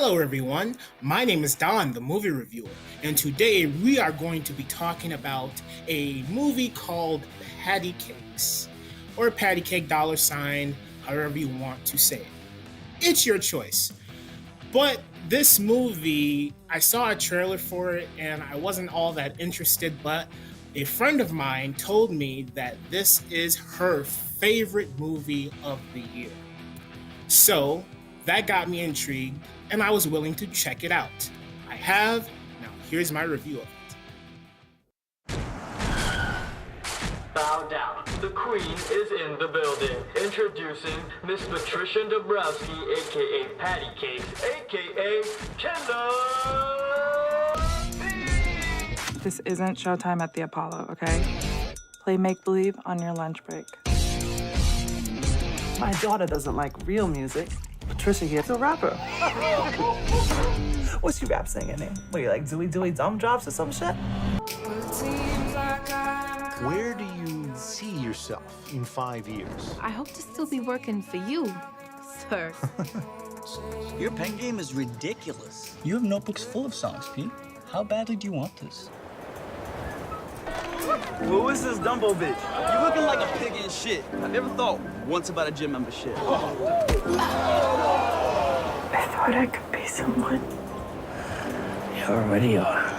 Hello everyone, my name is Don, the movie reviewer, and today we are going to be talking about a movie called Patti Cakes, or Patti Cake $, however you want to say it. It's your choice. But this movie, I saw a trailer for it and I wasn't all that interested, but a friend of mine told me that this is her favorite movie of the year. So that got me intrigued and I was willing to check it out. I have. Now here's my review of it. Bow down. The queen is in the building. Introducing Miss Patricia Dabrowski, aka Patti Cakes, aka Kendall. This isn't showtime at the Apollo, okay? Play make-believe on your lunch break. My daughter doesn't like real music. Patricia here's a rapper. What's your rap singing name? What, you like Dewey Dumb Drops or some shit? Where do you see yourself in 5 years? I hope to still be working for you, sir. Your pen game is ridiculous. You have notebooks full of songs, Pete. How badly do you want this? Who is this Dumbo bitch? You looking like a pig in shit. I never thought once about a gym membership. I thought I could be someone. You already are.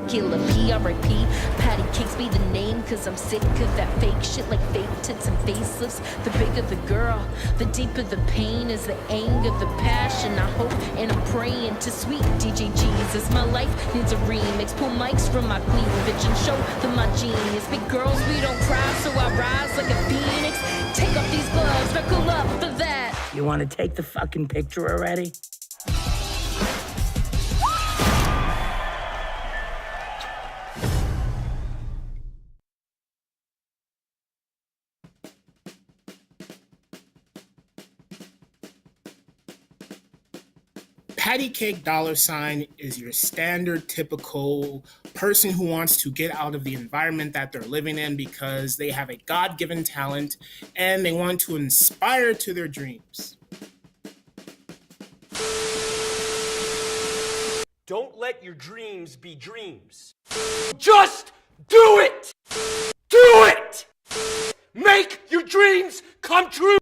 Killer P.R.I.P. Patti Cakes be the name, cause I'm sick of that fake shit like fake tits and facelifts. The bigger the girl, the deeper the pain is the anger, the passion. I hope and I'm praying to sweet DJ Jesus. My life needs a remix. Pull mics from my cleavage and show them my genius. Big girls, we don't cry, so I rise like a phoenix. Take off these gloves, knuckle up for that. You want to take the fucking picture already? Patti Cake $ is your standard typical person who wants to get out of the environment that they're living in because they have a God-given talent and they want to inspire to their dreams. Don't let your dreams be dreams. Just do it! Do it! Make your dreams come true!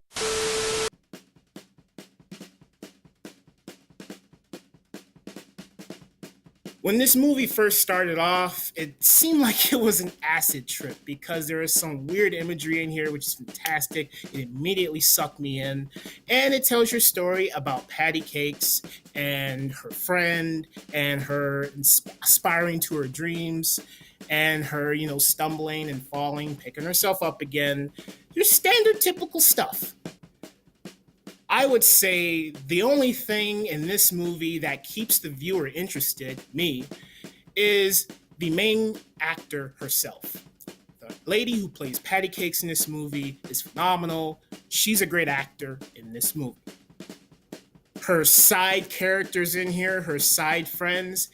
When this movie first started off, it seemed like it was an acid trip because there is some weird imagery in here, which is fantastic. It immediately sucked me in. And it tells your story about Patti Cakes and her friend and her aspiring to her dreams and her, stumbling and falling, picking herself up again. Your standard typical stuff. I would say the only thing in this movie that keeps the viewer interested, me, is the main actor herself. The lady who plays Patti Cakes in this movie is phenomenal. She's a great actor in this movie. Her side characters in here, her side friends,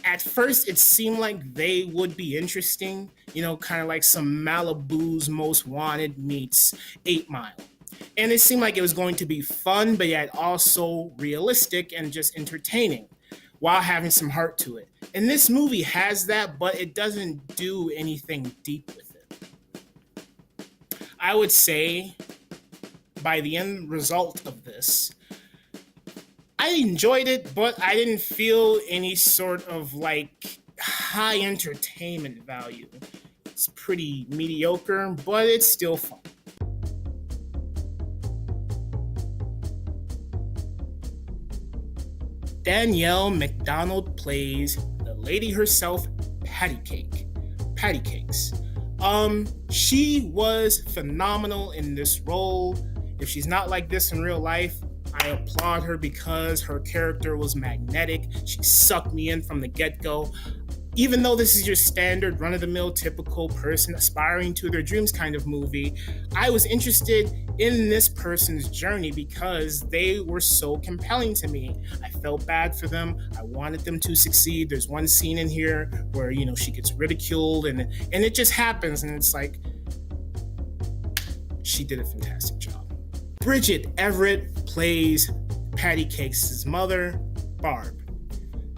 at first it seemed like they would be interesting, kind of like some Malibu's Most Wanted meets 8 Mile. And it seemed like it was going to be fun, but yet also realistic and just entertaining while having some heart to it. And this movie has that, but it doesn't do anything deep with it. I would say by the end result of this, I enjoyed it, but I didn't feel any sort of high entertainment value. It's pretty mediocre, but it's still fun. Danielle McDonald plays the lady herself, Patti Cakes. She was phenomenal in this role. If she's not like this in real life, I applaud her because her character was magnetic. She sucked me in from the get-go. Even though this is your standard run-of-the-mill typical person aspiring to their dreams kind of movie, I was interested in this person's journey because they were so compelling to me. I felt bad for them. I wanted them to succeed. There's one scene in here where, she gets ridiculed and it just happens and it's like, she did a fantastic job. Bridget Everett plays Patti Cakes' mother. Barb.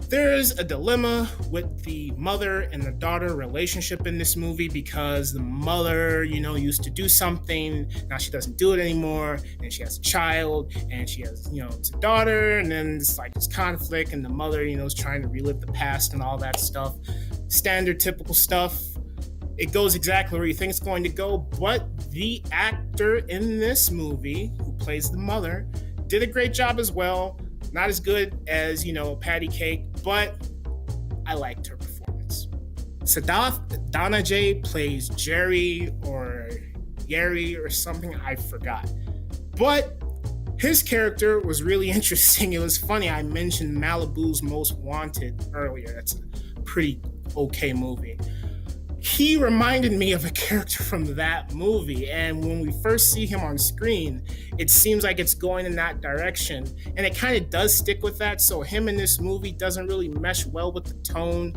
There's a dilemma with the mother and the daughter relationship in this movie because the mother, used to do something. Now she doesn't do it anymore. And she has a child and she has, it's a daughter. And then it's like this conflict and the mother, is trying to relive the past and all that stuff. Standard, typical stuff. It goes exactly where you think it's going to go. But the actor in this movie who plays the mother did a great job as well. Not as good as, Patti Cake, but I liked her performance. Sadaf Danajay plays Jerry or Yeri or something, I forgot. But his character was really interesting. It was funny. I mentioned Malibu's Most Wanted earlier. That's a pretty okay movie. He reminded me of a character from that movie, and when we first see him on screen, it seems like it's going in that direction, and it kind of does stick with that, so him in this movie doesn't really mesh well with the tone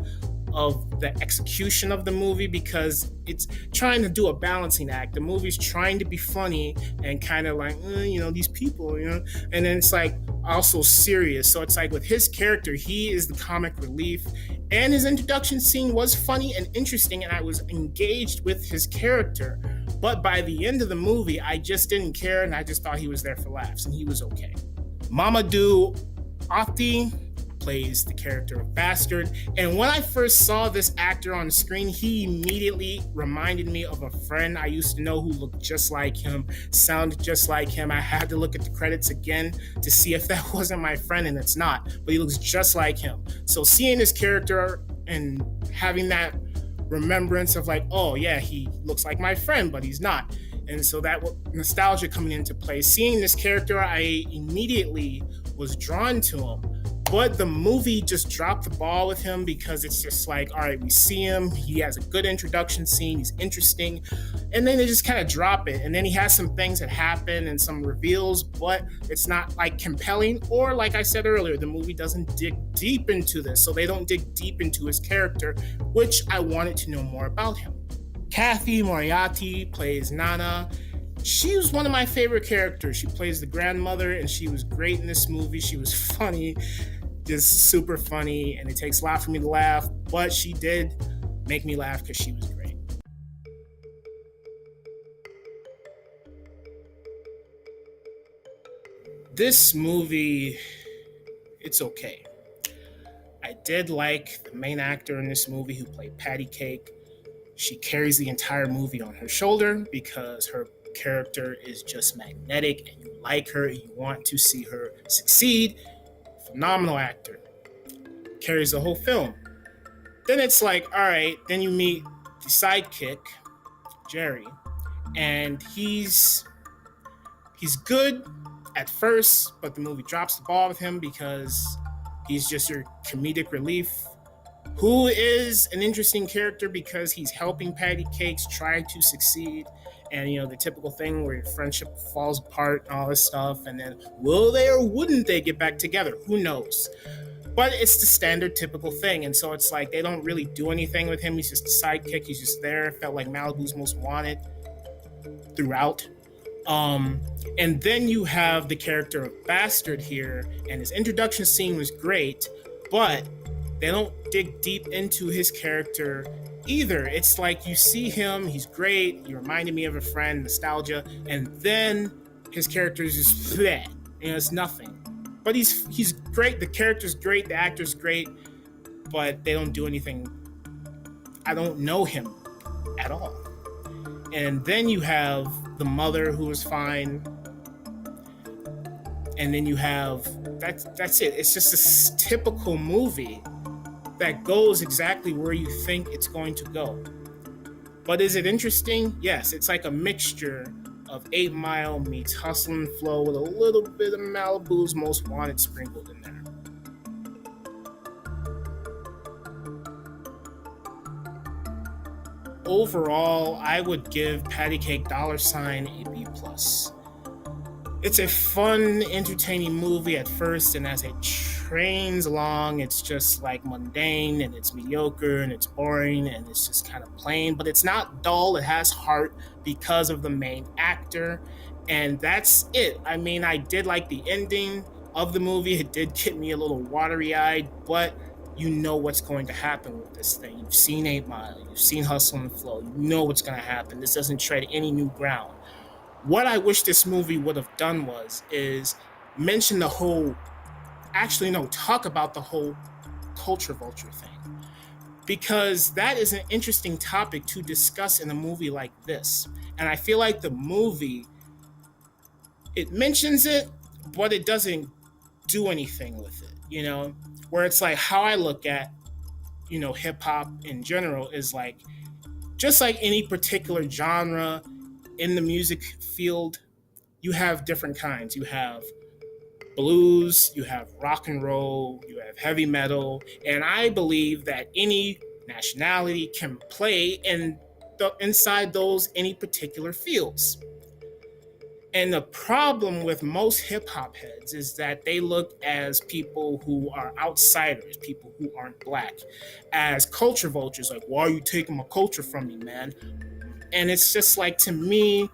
of the execution of the movie because it's trying to do a balancing act. The movie's trying to be funny and kind of like, these people, and then it's like also serious. So it's like with his character, he is the comic relief, and his introduction scene was funny and interesting, and I was engaged with his character. But by the end of the movie, I just didn't care, and I just thought he was there for laughs, and he was okay. Mamadou Afti plays the character of Bastard, and when I first saw this actor on screen, he immediately reminded me of a friend I used to know who looked just like him, sounded just like him. I had to look at the credits again to see if that wasn't my friend, and it's not, but he looks just like him. So seeing his character and having that remembrance of like, oh yeah, he looks like my friend, but he's not. And so that nostalgia coming into play. Seeing this character, I immediately was drawn to him. But the movie just dropped the ball with him because it's just like, all right, we see him. He has a good introduction scene. He's interesting. And then they just kind of drop it. And then he has some things that happen and some reveals, but it's not like compelling. Or like I said earlier, the movie doesn't dig deep into this. So they don't dig deep into his character, which I wanted to know more about him. Kathy Moriarty plays Nana. She was one of my favorite characters. She plays the grandmother, and she was great in this movie. She was funny, just super funny, and it takes a lot for me to laugh, but she did make me laugh because she was great. This movie, it's okay. I did like the main actor in this movie who played Patti Cake. She carries the entire movie on her shoulder because her character is just magnetic and you like her and you want to see her succeed. Phenomenal actor. Carries the whole film. Then it's like, all right, then you meet the sidekick, Jerry, and he's good at first, but the movie drops the ball with him because he's just your comedic relief, who is an interesting character because he's helping Patti Cakes try to succeed. And, the typical thing where your friendship falls apart and all this stuff. And then, will they or wouldn't they get back together? Who knows? But it's the standard typical thing. And so it's like they don't really do anything with him. He's just a sidekick. He's just there. Felt like Malibu's Most Wanted throughout. And then you have the character of Bastard here. And his introduction scene was great. But they don't dig deep into his character either. It's like you see him, he's great, he reminded me of a friend, nostalgia, and then his character is just bleh, it's nothing. But he's great, the character's great, the actor's great, but they don't do anything. I don't know him at all. And then you have the mother who is fine, and then you have that's it. It's just a typical movie that goes exactly where you think it's going to go. But is it interesting? Yes, it's like a mixture of 8 Mile meets Hustle and Flow with a little bit of Malibu's Most Wanted sprinkled in there. Overall, I would give Patti Cake $ a B+. It's a fun, entertaining movie at first, and as it trains along, it's just like mundane, and it's mediocre, and it's boring, and it's just kind of plain, but it's not dull. It has heart because of the main actor, and that's it. I mean, I did like the ending. of the movie. It did get me a little watery-eyed, but you know what's going to happen with this thing. You've seen 8 Mile, you've seen Hustle and Flow, you know what's going to happen. This doesn't tread any new ground. What I wish this movie would have done is mention the whole, actually no, talk about the whole culture vulture thing. Because that is an interesting topic to discuss in a movie like this. And I feel like the movie, it mentions it, but it doesn't do anything with it, you know? Where it's like how I look at, you know, hip hop in general is like, just like any particular genre in the music field, you have different kinds. You have blues, you have rock and roll, you have heavy metal, and I believe that any nationality can play inside those any particular fields. And the problem with most hip hop heads is that they look as people who are outsiders, people who aren't black, as culture vultures. Like, why are you taking my culture from me, man? And it's just like, to me,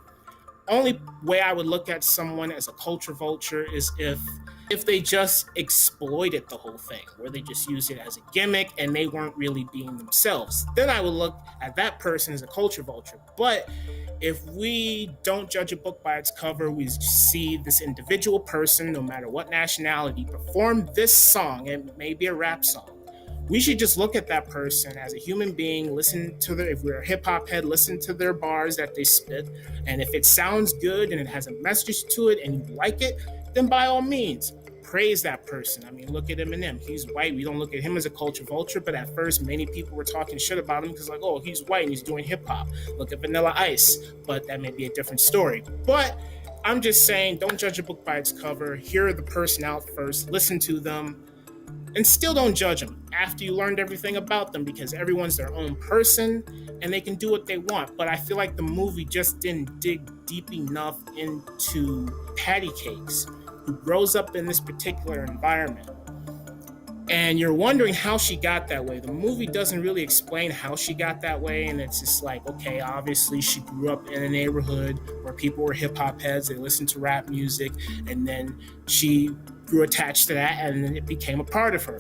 only way I would look at someone as a culture vulture is if they just exploited the whole thing, where they just used it as a gimmick and they weren't really being themselves. Then I would look at that person as a culture vulture. But if we don't judge a book by its cover, we see this individual person, no matter what nationality, perform this song, and maybe a rap song. We should just look at that person as a human being, listen to if we're a hip hop head, listen to their bars that they spit. And if it sounds good and it has a message to it and you like it, then by all means, praise that person. I mean, look at Eminem. He's white. We don't look at him as a culture vulture, but at first, many people were talking shit about him because, like, oh, he's white and he's doing hip hop. Look at Vanilla Ice, but that may be a different story. But I'm just saying, don't judge a book by its cover. Hear the person out first, listen to them, and still don't judge them after you learned everything about them, because everyone's their own person and they can do what they want. But I feel like the movie just didn't dig deep enough into Patti Cakes, who grows up in this particular environment. And you're wondering how she got that way. The movie doesn't really explain how she got that way. And it's just like, okay, obviously she grew up in a neighborhood where people were hip hop heads. They listened to rap music. And then she grew attached to that and then it became a part of her.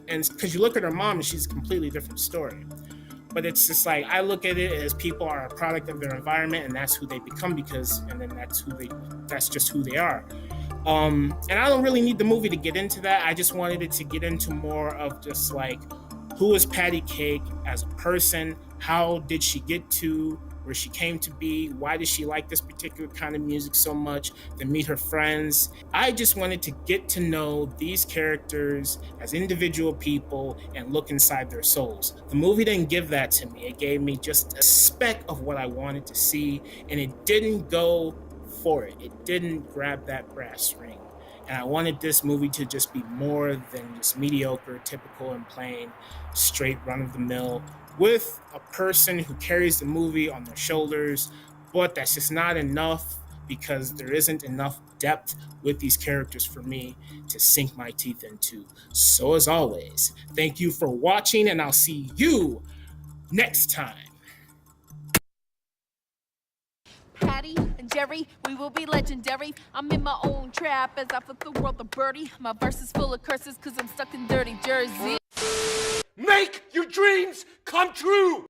And because you look at her mom and she's a completely different story. But it's just like, I look at it as people are a product of their environment and that's who they become and then that's just who they are. And I don't really need the movie to get into that. I just wanted it to get into more of just like, who is Patti Cake as a person? How did she get to where she came to be? Why does she like this particular kind of music so much? Then meet her friends. I just wanted to get to know these characters as individual people and look inside their souls. The movie didn't give that to me. It gave me just a speck of what I wanted to see, and it didn't go for it. It didn't grab that brass ring. And I wanted this movie to just be more than just mediocre, typical and plain, straight run-of-the-mill, with a person who carries the movie on their shoulders. But that's just not enough, because there isn't enough depth with these characters for me to sink my teeth into. So as always, thank you for watching, and I'll see you next time. Patty and Jerry, we will be legendary. I'm in my own trap as I flip the world a birdie. My verse is full of curses cause I'm stuck in dirty Jersey. Make your dreams come true!